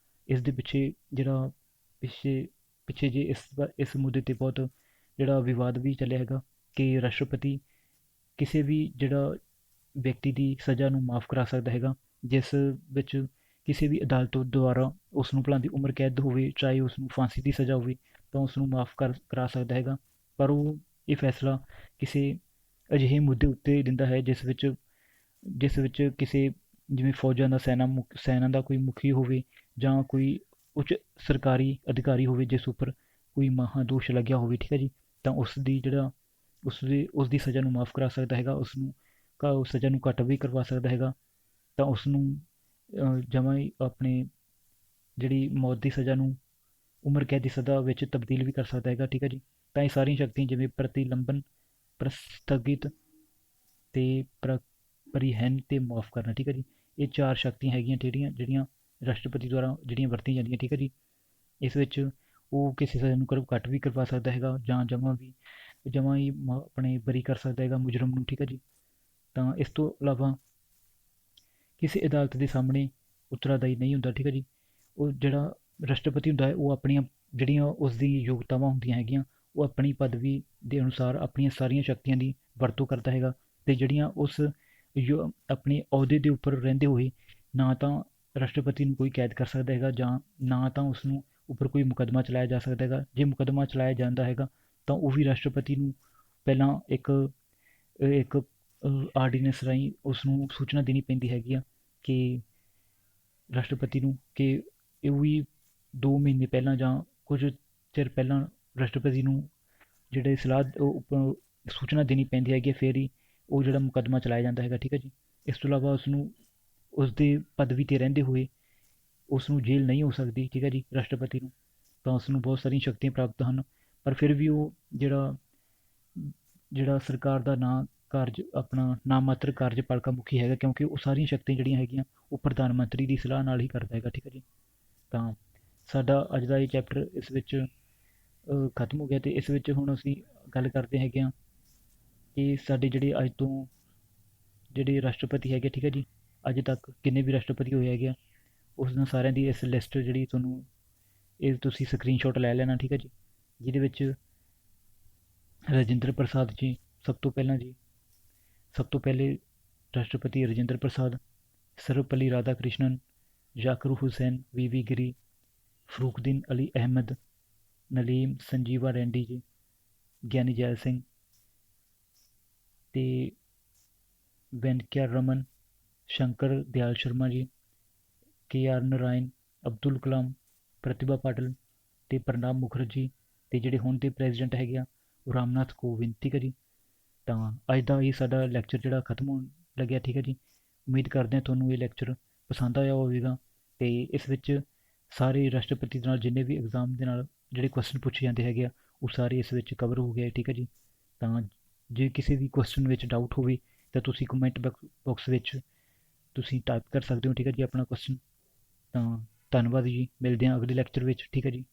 ਇਸ ਦੇ ਪਿੱਛੇ ਜਿਹੜਾ ਪਿੱਛੇ ਪਿੱਛੇ ਜੇ ਇਸ ਮੁੱਦੇ 'ਤੇ ਬਹੁਤ ਜਿਹੜਾ ਵਿਵਾਦ ਵੀ ਚੱਲਿਆ ਹੈਗਾ ਕਿ ਰਾਸ਼ਟਰਪਤੀ ਕਿਸੇ ਵੀ ਜਿਹੜਾ ਵਿਅਕਤੀ ਦੀ ਸਜ਼ਾ ਨੂੰ ਮਾਫ਼ ਕਰਾ ਸਕਦਾ ਹੈਗਾ, ਜਿਸ ਵਿੱਚ ਕਿਸੇ ਵੀ ਅਦਾਲਤ ਦੁਆਰਾ ਉਸ ਨੂੰ ਭਲਾਂ ਦੀ ਉਮਰ ਕੈਦ ਹੋਵੇ, ਚਾਹੇ ਉਸ ਨੂੰ ਫਾਂਸੀ ਦੀ ਸਜ਼ਾ ਹੋਵੇ, ਤਾਂ ਉਸ ਨੂੰ ਮਾਫ਼ ਕਰਾ ਸਕਦਾ ਹੈਗਾ। ਪਰ ਉਹ ਇਹ ਫੈਸਲਾ ਕਿਸੇ ਅਜਿਹੇ ਮੁੱਦੇ ਉੱਤੇ ਦਿੰਦਾ ਹੈ ਜਿਸ ਵਿੱਚ ਕਿਸੇ ਜਿਵੇਂ ਫੌਜਾਂ ਦਾ ਸੈਨਾ ਦਾ ਕੋਈ ਮੁਖੀ ਹੋਵੇ ਜਾਂ ਕੋਈ ਉੱਚ ਸਰਕਾਰੀ ਅਧਿਕਾਰੀ ਹੋਵੇ ਜਿਸ ਉੱਪਰ ਕੋਈ ਮਹਾਦੋਸ਼ ਲੱਗਿਆ ਹੋਵੇ, ਠੀਕ ਹੈ ਜੀ, ਤਾਂ ਉਸ ਦੀ ਸਜ਼ਾ ਨੂੰ ਮਾਫ਼ ਕਰਾ ਸਕਦਾ ਹੈਗਾ, ਉਸ ਸਜ਼ਾ ਨੂੰ ਘੱਟ ਵੀ ਕਰਵਾ ਸਕਦਾ ਹੈਗਾ, ਤਾਂ ਉਸ ਨੂੰ ਜਮਾਂ ਹੀ ਆਪਣੇ ਜਿਹੜੀ ਮੌਤ ਦੀ ਸਜ਼ਾ ਨੂੰ ਉਮਰ ਕੈਦ ਦੀ ਸਜ਼ਾ ਵਿੱਚ ਤਬਦੀਲ ਵੀ ਕਰ ਸਕਦਾ ਹੈਗਾ, ਠੀਕ ਹੈ ਜੀ। ਤਾਂ ਇਹ ਸਾਰੀਆਂ ਸ਼ਕਤੀਆਂ ਜਿਵੇਂ ਪ੍ਰਤੀਲੰਬਨ, ਪ੍ਰਸਥਗਿਤ ਅਤੇ ਪਰਿਹੈਨ ਅਤੇ ਮਾਫ਼ ਕਰਨਾ, ਠੀਕ ਹੈ ਜੀ, ਇਹ 4 ਸ਼ਕਤੀਆਂ ਹੈਗੀਆਂ ਜਿਹੜੀਆਂ ਰਾਸ਼ਟਰਪਤੀ ਦੁਆਰਾ ਜਿਹੜੀਆਂ ਵਰਤੀਆਂ ਜਾਂਦੀਆਂ, ਠੀਕ ਹੈ ਜੀ। ਇਸ ਵਿੱਚ ਉਹ ਕਿਸੇ ਸਜ਼ਾ ਨੂੰ ਘੱਟ ਵੀ ਕਰਵਾ ਸਕਦਾ ਹੈਗਾ ਜਾਂ ਜਮਾਂ ਹੀ ਆਪਣੇ ਬਰੀ ਕਰ ਸਕਦਾ ਹੈਗਾ ਮੁਜਰਮ ਨੂੰ, ਠੀਕ ਹੈ ਜੀ। ਤਾਂ ਇਸ ਤੋਂ ਇਲਾਵਾ ਕਿਸੇ ਅਦਾਲਤ ਦੇ ਸਾਹਮਣੇ ਉੱਤਰਾਦਾਈ ਨਹੀਂ ਹੁੰਦਾ, ਠੀਕ ਹੈ ਜੀ। ਉਹ ਜਿਹੜਾ ਰਾਸ਼ਟਰਪਤੀ ਹੁੰਦਾ ਹੈ ਉਹ ਆਪਣੀਆਂ ਜਿਹੜੀਆਂ ਉਸ ਦੀ ਯੋਗਤਾਵਾਂ ਹੁੰਦੀਆਂ ਹੈਗੀਆਂ ਉਹ ਆਪਣੀ ਪਦਵੀ ਦੇ ਅਨੁਸਾਰ ਆਪਣੀਆਂ ਸਾਰੀਆਂ ਸ਼ਕਤੀਆਂ ਦੀ ਵਰਤੋਂ ਕਰਦਾ ਹੈਗਾ, ਅਤੇ ਜਿਹੜੀਆਂ ਆਪਣੇ ਅਹੁਦੇ ਦੇ ਉੱਪਰ ਰਹਿੰਦੇ ਹੋਏ ਨਾ ਤਾਂ ਰਾਸ਼ਟਰਪਤੀ ਨੂੰ ਕੋਈ ਕੈਦ ਕਰ ਸਕਦਾ ਹੈਗਾ ਜਾਂ ਨਾ ਤਾਂ ਉਸ ਨੂੰ ਉੱਪਰ ਕੋਈ ਮੁਕੱਦਮਾ ਚਲਾਇਆ ਜਾ ਸਕਦਾ ਹੈਗਾ। ਜੇ ਮੁਕੱਦਮਾ ਚਲਾਇਆ ਜਾਂਦਾ ਹੈਗਾ ਤਾਂ ਉਹ ਵੀ ਰਾਸ਼ਟਰਪਤੀ ਨੂੰ ਪਹਿਲਾਂ ਇੱਕ ਆਰਡੀਨੈਂਸ ਰਾਹੀਂ ਉਸ ਨੂੰ ਸੂਚਨਾ ਦੇਣੀ ਪੈਂਦੀ ਹੈਗੀ ਆ ਕਿ ਰਾਸ਼ਟਰਪਤੀ ਨੂੰ ਕਿ ਉਹ ਵੀ 2 ਮਹੀਨੇ ਪਹਿਲਾਂ ਜਾਂ ਕੁਝ ਚਿਰ ਪਹਿਲਾਂ ਰਾਸ਼ਟਰਪਤੀ ਨੂੰ ਜਿਹੜੇ ਸੂਚਨਾ ਦੇਣੀ ਪੈਂਦੀ ਹੈਗੀ, ਫਿਰ ਹੀ ਉਹ ਜਿਹੜਾ ਮੁਕੱਦਮਾ ਚਲਾਇਆ ਜਾਂਦਾ ਹੈਗਾ, ਠੀਕ ਹੈ ਜੀ। ਇਸ ਤੋਂ ਇਲਾਵਾ ਉਸ ਦੇ ਪਦਵੀ 'ਤੇ ਰਹਿੰਦੇ ਹੋਏ ਉਸ ਨੂੰ ਜੇਲ੍ਹ ਨਹੀਂ ਹੋ ਸਕਦੀ, ਠੀਕ ਹੈ ਜੀ, ਰਾਸ਼ਟਰਪਤੀ ਨੂੰ। ਤਾਂ ਉਸ ਨੂੰ ਬਹੁਤ ਸਾਰੀਆਂ ਸ਼ਕਤੀਆਂ ਪ੍ਰਾਪਤ ਹਨ, ਪਰ ਫਿਰ ਵੀ ਉਹ ਜਿਹੜਾ ਸਰਕਾਰ ਦਾ ਨਾਮਾਤਰ ਕਾਰਜਪਾਲਿਕਾ ਮੁਖੀ ਹੈਗਾ, ਕਿਉਂਕਿ ਉਹ ਸਾਰੀਆਂ ਸ਼ਕਤੀਆਂ ਜਿਹੜੀਆਂ ਹੈਗੀਆਂ ਉਹ ਪ੍ਰਧਾਨ ਮੰਤਰੀ ਦੀ ਸਲਾਹ ਨਾਲ ਹੀ ਕਰਦਾ ਹੈਗਾ, ਠੀਕ ਹੈ ਜੀ। ਤਾਂ ਸਾਡਾ ਅੱਜ ਦਾ ਇਹ ਚੈਪਟਰ ਇਸ ਵਿੱਚ ਖਤਮ ਹੋ ਗਿਆ, ਅਤੇ ਇਸ ਵਿੱਚ ਹੁਣ ਅਸੀਂ ਗੱਲ ਕਰਦੇ ਹੈਗੇ ਹਾਂ ਕਿ ਸਾਡੇ ਜਿਹੜੇ ਅੱਜ ਤੋਂ ਜਿਹੜੇ ਰਾਸ਼ਟਰਪਤੀ ਹੈਗੇ, ਠੀਕ ਹੈ ਜੀ, ਅੱਜ ਤੱਕ ਕਿੰਨੇ ਵੀ ਰਾਸ਼ਟਰਪਤੀ ਹੋਏ ਹੈਗੇ ਆ, ਉਸ ਨਾਲ ਸਾਰਿਆਂ ਦੀ ਇਸ ਲਿਸਟ ਜਿਹੜੀ ਤੁਹਾਨੂੰ ਇਹ ਤੁਸੀਂ ਸਕਰੀਨਸ਼ਾਟ ਲੈ ਲੈਣਾ, ਠੀਕ ਹੈ ਜੀ। ਜਿਹਦੇ ਵਿੱਚ ਰਾਜਿੰਦਰ ਪ੍ਰਸਾਦ ਜੀ ਸਭ ਤੋਂ ਪਹਿਲੇ ਰਾਸ਼ਟਰਪਤੀ ਰਾਜਿੰਦਰ ਪ੍ਰਸਾਦ, ਸਰਵਪੱਲੀ ਰਾਧਾ ਕ੍ਰਿਸ਼ਨਨ, ਜ਼ਾਕਿਰ ਹੁਸੈਨ, ਵੀ ਗਿਰੀ, ਫਰੂਖਦੀਨ ਅਲੀ ਅਹਿਮਦ, ਨਲੀਮ ਸੰਜੀਵਾ ਰੈਂਡੀ ਜੀ, ਗਿਆਨੀ ਜੈਲ ਸਿੰਘ ਅਤੇ ਵੈਂਕਈਆ ਰਮਨ, ਸ਼ੰਕਰ ਦਿਆਲ ਸ਼ਰਮਾ ਜੀ, KR ਨਰਾਇਣ, ਅਬਦੁਲ ਕਲਾਮ, ਪ੍ਰਤਿਭਾ ਪਾਟਿਲ ਅਤੇ ਪ੍ਰਣਬ ਮੁਖਰਜੀ, ਅਤੇ ਜਿਹੜੇ ਹੁਣ ਦੇ ਪ੍ਰੈਜ਼ੀਡੈਂਟ ਹੈਗੇ ਆ ਉਹ ਰਾਮਨਾਥ ਕੋਵਿੰਦ, ਠੀਕ ਹੈ ਜੀ। ਤਾਂ ਅੱਜ ਦਾ ਇਹ ਸਾਡਾ ਲੈਕਚਰ ਜਿਹੜਾ ਖਤਮ ਹੋਣ ਲੱਗਿਆ, ਠੀਕ ਹੈ ਜੀ। ਉਮੀਦ ਕਰਦੇ ਹਾਂ ਤੁਹਾਨੂੰ ਇਹ ਲੈਕਚਰ ਪਸੰਦ ਆਇਆ ਹੋਵੇਗਾ, ਅਤੇ ਇਸ ਵਿੱਚ ਸਾਰੇ ਰਾਸ਼ਟਰਪਤੀ ਦੇ ਨਾਲ ਜਿੰਨੇ ਵੀ ਐਗਜ਼ਾਮ ਦੇ ਨਾਲ ਜਿਹੜੇ ਕੁਐਸਚਨ ਪੁੱਛੇ ਜਾਂਦੇ ਹੈਗੇ ਆ ਉਹ ਸਾਰੇ ਇਸ ਵਿੱਚ ਕਵਰ ਹੋ ਗਏ, ਠੀਕ ਹੈ ਜੀ। ਤਾਂ ਜੇ ਕਿਸੇ ਵੀ ਕੁਐਸਚਨ ਵਿੱਚ ਡਾਊਟ ਹੋਵੇ ਤਾਂ ਤੁਸੀਂ ਕਮੈਂਟ ਬਾਕਸ ਵਿੱਚ ਤੁਸੀਂ ਟਾਈਪ ਕਰ ਸਕਦੇ ਹੋ, ਠੀਕ ਹੈ ਜੀ, ਆਪਣਾ ਕੁਐਸਚਨ। ਤਾਂ ਧੰਨਵਾਦ ਜੀ, ਮਿਲਦੇ ਹਾਂ ਅਗਲੇ ਲੈਕਚਰ ਵਿੱਚ, ਠੀਕ ਹੈ ਜੀ।